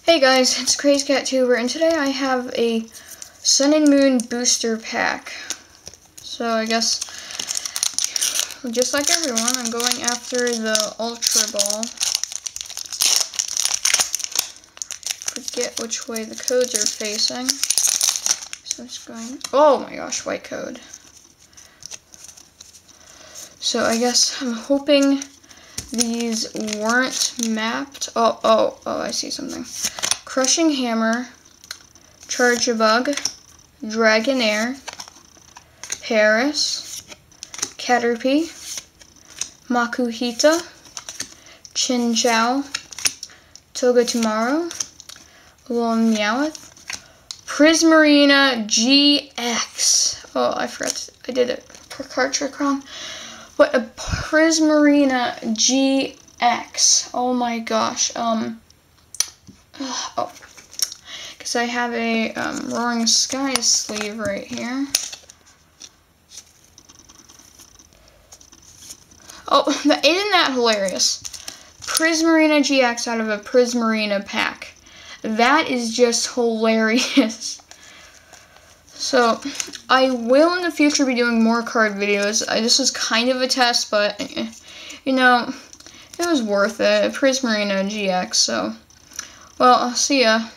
Hey guys, it's CrazyCatTuber, and today I have a Sun and Moon booster pack. So I guess, just like everyone, I'm going after the Ultra Ball. Forget which way the codes are facing. So I'm just going, oh my gosh, white code. So I guess I'm hoping these weren't mapped. Oh, I see something. Crushing Hammer, Charjabug, Dragonair, Paris, Caterpie, Makuhita, Chinchou, Togedemaru, Meowth, Prismarina GX. Oh, I forgot. I did it per card trick wrong. But a Prismarina GX. Oh my gosh. Because I have a Roaring Skies sleeve right here. Oh, isn't that hilarious? Prismarina GX out of a Prismarina pack. That is just hilarious. So, I will in the future be doing more card videos. This was kind of a test, but, you know, it was worth it. Prismarina GX, so, well, I'll see ya.